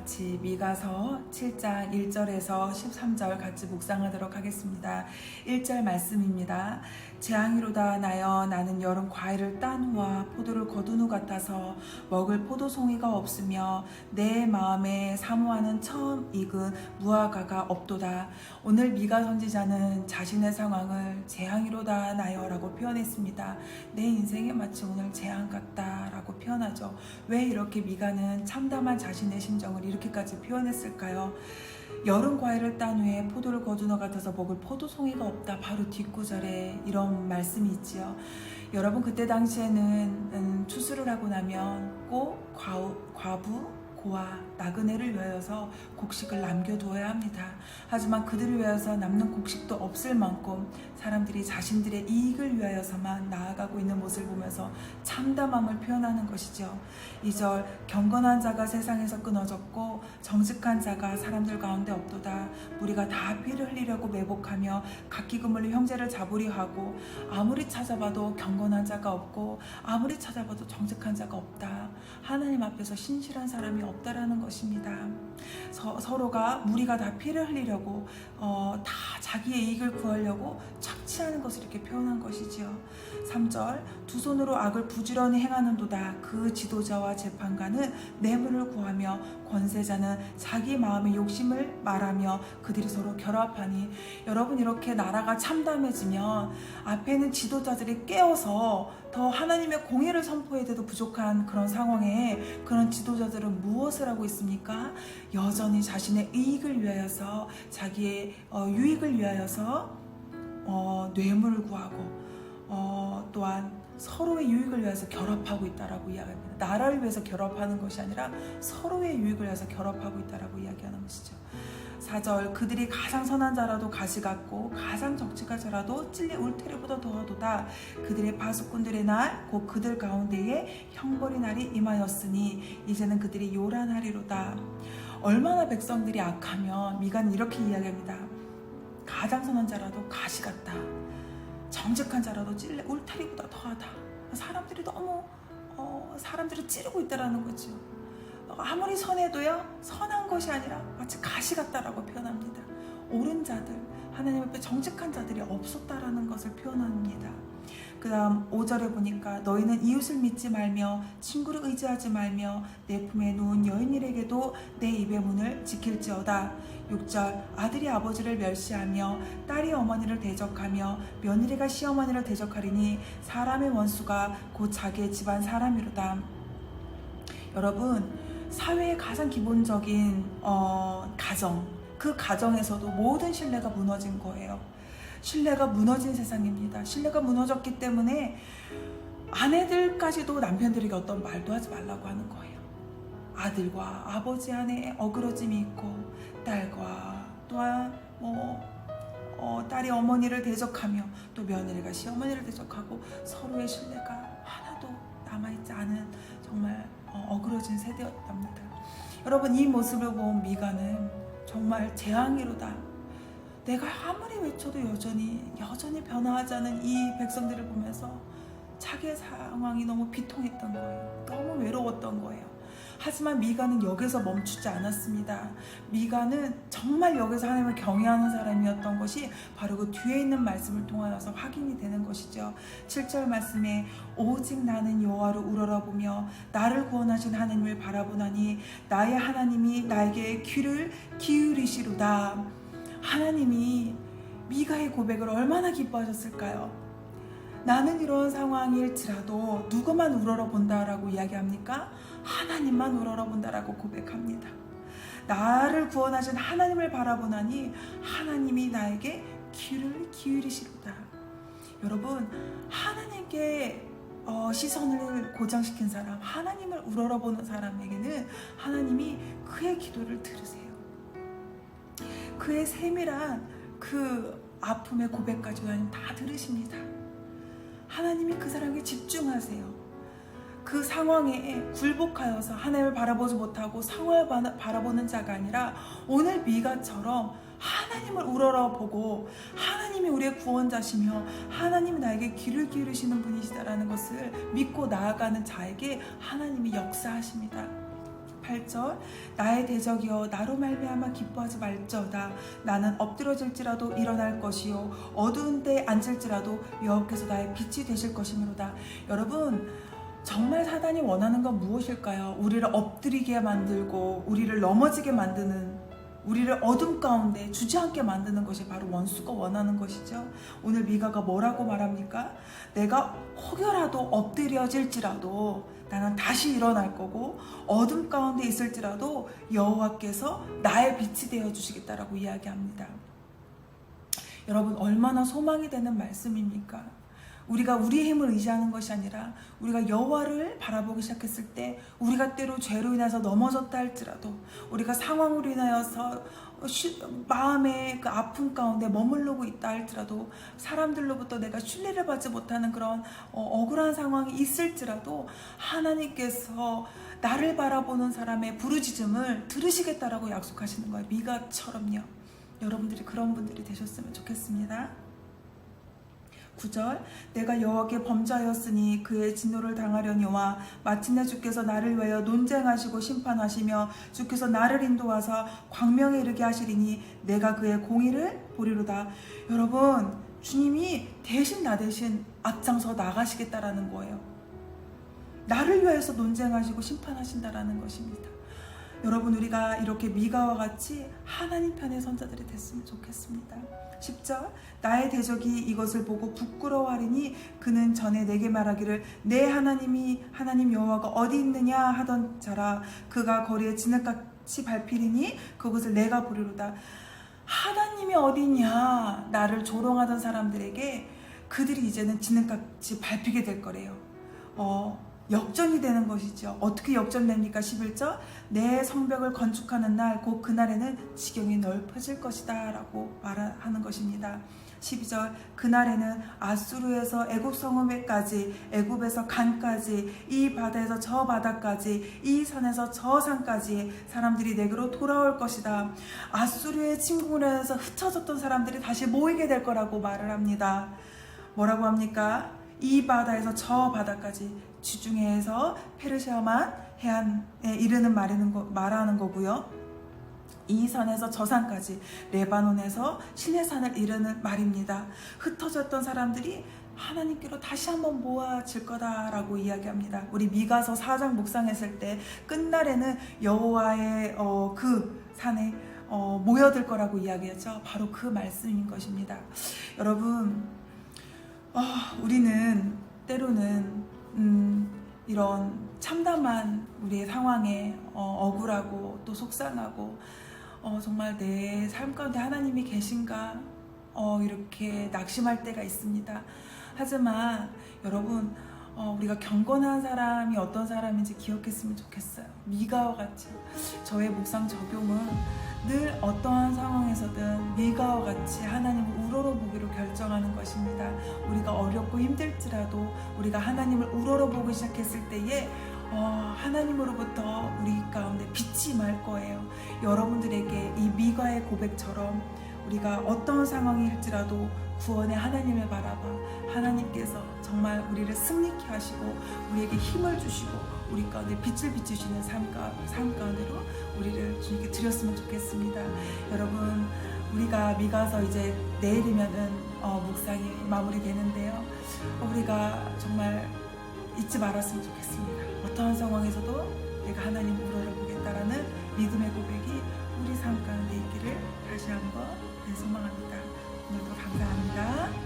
같이 미가서 7장 1절에서 13절 같이 묵상하도록 하겠습니다. 1절 말씀입니다. 재앙이로다 나여 나는 여름 과일을 딴 후와 포도를 거둔 후 같아서 먹을 포도송이가 없으며 내 마음에 사모하는 처음 익은 무화과가 없도다. 오늘 미가 선지자는 자신의 상황을 재앙이로다 나여라고 표현했습니다. 내 인생에 마치 오늘 재앙 같다라고 표현하죠. 왜 이렇게 미가는 참담한 자신의 심정을 이렇게까지 표현했을까요? 여름 과일을 딴 후에 포도를 거둔 것 같아서 먹을 포도송이가 없다. 바로 뒷구절에 이런 말씀이 있지요. 여러분, 그때 당시에는 추수를 하고 나면 꼭 과부, 고아, 나그네를 위하여서 곡식을 남겨두어야 합니다. 하지만 그들을 위하여서 남는 곡식도 없을 만큼 사람들이 자신들의 이익을 위하여서만 나아가고 있는 모습을 보면서 참담함을 표현하는 것이죠. 2절, 경건한 자가 세상에서 끊어졌고 정직한 자가 사람들 가운데 없도다. 우리가 다 피를 흘리려고 매복하며 각기 그물로 형제를 잡으려 하고 아무리 찾아봐도 경건한 자가 없고 아무리 찾아봐도 정직한 자가 없다. 하나님 앞에서 신실한 사람이 없다라는 것입니다. 서로가 무리가 다 피를 흘리려고 다 자기의 이익을 구하려고 착취하는 것을 이렇게 표현한 것이지요. 3절, 두 손으로 악을 부지런히 행하는도다. 그 지도자와 재판관은 뇌물을 구하며 권세자는 자기 마음의 욕심을 말하며 그들이 서로 결합하니. 여러분, 이렇게 나라가 참담해지면 앞에 있는 지도자들이 깨어서 더 하나님의 공의를 선포해도 부족한 그런 상황에 그런 지도자들은 무엇을 하고 있습니까? 여전히 자신의 이익을 위하여서 자기의 유익을 위하여서 뇌물을 구하고 또한 서로의 유익을 위해서 결합하고 있다라고 이야기합니다. 나라를 위해서 결합하는 것이 아니라 서로의 유익을 위해서 결합하고 있다라고 이야기하는 것이죠. 4절, 그들이 가장 선한 자라도 가시 같고 가장 적직한 자라도 찔린 울타리보다 더하도다. 그들의 파수꾼들의 날 곧 그들 가운데에 형벌의 날이 임하였으니 이제는 그들이 요란하리로다. 얼마나 백성들이 악하면 미가는 이렇게 이야기합니다. 가장 선한 자라도 가시 같다. 정직한 자라도 찔린 울타리보다 더하다. 사람들이 너무 사람들을 찌르고 있다라는 거죠. 아무리 선해도요, 선한 것이 아니라 마치 가시 같다라고 표현합니다. 옳은 자들, 하나님 앞에 정직한 자들이 없었다라는 것을 표현합니다. 그 다음 5절에 보니까 너희는 이웃을 믿지 말며 친구를 의지하지 말며 내 품에 누운 여인일에게도 내 입의 문을 지킬지어다. 6절, 아들이 아버지를 멸시하며 딸이 어머니를 대적하며 며느리가 시어머니를 대적하리니 사람의 원수가 곧 자기의 집안 사람이로다. 여러분, 사회의 가장 기본적인 가정, 그 가정에서도 모든 신뢰가 무너진 거예요. 신뢰가 무너진 세상입니다. 신뢰가 무너졌기 때문에 아내들까지도 남편들에게 어떤 말도 하지 말라고 하는 거예요. 아들과 아버지 안에 어그러짐이 있고 딸과 또한 딸이 어머니를 대적하며 또 며느리가 시어머니를 대적하고 서로의 신뢰가 하나도 남아있지 않은 정말 어그러진 세대였답니다. 여러분, 이 모습을 본 미가는 정말 재앙이로다. 내가 아무리 외쳐도 여전히 변화하지 않은 이 백성들을 보면서 자기의 상황이 너무 비통했던 거예요. 너무 외로웠던 거예요. 하지만 미가는 여기서 멈추지 않았습니다. 미가는 정말 여기서 하나님을 경외하는 사람이었던 것이 바로 그 뒤에 있는 말씀을 통하여서 확인이 되는 것이죠. 7절 말씀에 오직 나는 여호와를 우러러보며 나를 구원하신 하나님을 바라보나니 나의 하나님이 나에게 귀를 기울이시로다. 하나님이 미가의 고백을 얼마나 기뻐하셨을까요? 나는 이런 상황일지라도 누구만 우러러본다라고 이야기합니까? 하나님만 우러러본다라고 고백합니다. 나를 구원하신 하나님을 바라보나니 하나님이 나에게 귀를 기울이시로다. 여러분, 하나님께 시선을 고정시킨 사람, 하나님을 우러러보는 사람에게는 하나님이 그의 기도를 들으세요. 그의 세밀한 그 아픔의 고백까지도 하나님 다 들으십니다. 하나님이 그 사람에게 집중하세요. 그 상황에 굴복하여서 하나님을 바라보지 못하고 상황을 바라보는 자가 아니라 오늘 미가처럼 하나님을 우러러보고 하나님이 우리의 구원자시며 하나님이 나에게 귀를 기울이시는 분이시다라는 것을 믿고 나아가는 자에게 하나님이 역사하십니다. 8절 나의 대적이여 나로 말미암아 기뻐하지 말지어다. 나는 엎드러질지라도 일어날 것이요 어두운 데 앉을지라도 여호와께서 나의 빛이 되실 것이므로다. 여러분, 정말 사단이 원하는 건 무엇일까요? 우리를 엎드리게 만들고 우리를 넘어지게 만드는, 우리를 어둠 가운데 주저앉게 만드는 것이 바로 원수가 원하는 것이죠. 오늘 미가가 뭐라고 말합니까? 내가 혹여라도 엎드려질지라도 나는 다시 일어날 거고 어둠 가운데 있을지라도 여호와께서 나의 빛이 되어 주시겠다라고 이야기합니다. 여러분, 얼마나 소망이 되는 말씀입니까? 우리가 우리의 힘을 의지하는 것이 아니라 우리가 여호와를 바라보기 시작했을 때, 우리가 때로 죄로 인해서 넘어졌다 할지라도, 우리가 상황으로 인하여서 마음의 그 아픔 가운데 머무르고 있다 할지라도, 사람들로부터 내가 신뢰를 받지 못하는 그런 억울한 상황이 있을지라도 하나님께서 나를 바라보는 사람의 부르짖음을 들으시겠다라고 약속하시는 거예요. 미가처럼요. 여러분들이 그런 분들이 되셨으면 좋겠습니다. 9절 내가 여호와께 범죄하였으니 그의 진노를 당하려니와 마침내 주께서 나를 위하여 논쟁하시고 심판하시며 주께서 나를 인도하사 광명에 이르게 하시리니 내가 그의 공의를 보리로다. 여러분, 주님이 대신 나 대신 앞장서 나가시겠다라는 거예요. 나를 위하여서 논쟁하시고 심판하신다라는 것입니다. 여러분, 우리가 이렇게 미가와 같이 하나님 편의 선자들이 됐으면 좋겠습니다. 10절 나의 대적이 이것을 보고 부끄러워하리니 그는 전에 내게 말하기를 내 하나님 여호와가 어디 있느냐 하던 자라. 그가 거리에 진흙같이 밟히리니 그것을 내가 보리로다. 하나님이 어디냐 나를 조롱하던 사람들에게 그들이 이제는 진흙같이 밟히게 될 거래요. 역전이 되는 것이죠. 어떻게 역전됩니까? 11절 내 성벽을 건축하는 날 곧 그날에는 지경이 넓어질 것이다 라고 말하는 것입니다. 12절 그날에는 아수르에서 애굽 성읍에까지, 애굽에서 간까지, 이 바다에서 저 바다까지, 이 산에서 저 산까지 사람들이 내게로 돌아올 것이다. 아수르의 침공에서 흩어졌던 사람들이 다시 모이게 될 거라고 말을 합니다. 뭐라고 합니까? 이 바다에서 저 바다까지, 지중해에서 페르시아만 해안에 이르는 말하는 거고요. 이 산에서 저 산까지, 레바논에서 시내산을 이르는 말입니다. 흩어졌던 사람들이 하나님께로 다시 한번 모아질 거다라고 이야기합니다. 우리 미가서 4장 묵상했을 때 끝날에는 여호와의 그 산에 모여들 거라고 이야기했죠. 바로 그 말씀인 것입니다. 여러분, 우리는 때로는 이런 참담한 우리의 상황에 억울하고 또 속상하고 정말 내 삶 가운데 하나님이 계신가 이렇게 낙심할 때가 있습니다. 하지만 여러분, 우리가 경건한 사람이 어떤 사람인지 기억했으면 좋겠어요. 미가와 같이 저의 묵상 적용은 늘 어떠한 상황에서든 미가와 같이 하나님을 우러러보기로 결정하는 것입니다. 우리가 어렵고 힘들지라도 우리가 하나님을 우러러보기 시작했을 때에 하나님으로부터 우리 가운데 빛이 말 거예요. 여러분들에게 이 미가의 고백처럼 우리가 어떤 상황일지라도 구원의 하나님을 바라봐 하나님께서 정말 우리를 승리케 하시고 우리에게 힘을 주시고 우리 가운데 빛을 비추시는 삶 가운데로 우리를 주님께 드렸으면 좋겠습니다. 여러분, 우리가 미가서 이제 내일이면은 묵상이 마무리되는데요. 우리가 정말 잊지 말았으면 좋겠습니다. 어떠한 상황에서도 내가 하나님 우러러보겠다라는 믿음의 고백이 우리 삶 가운데 있기를 다시 한번 소망합니다. 오늘도 감사합니다.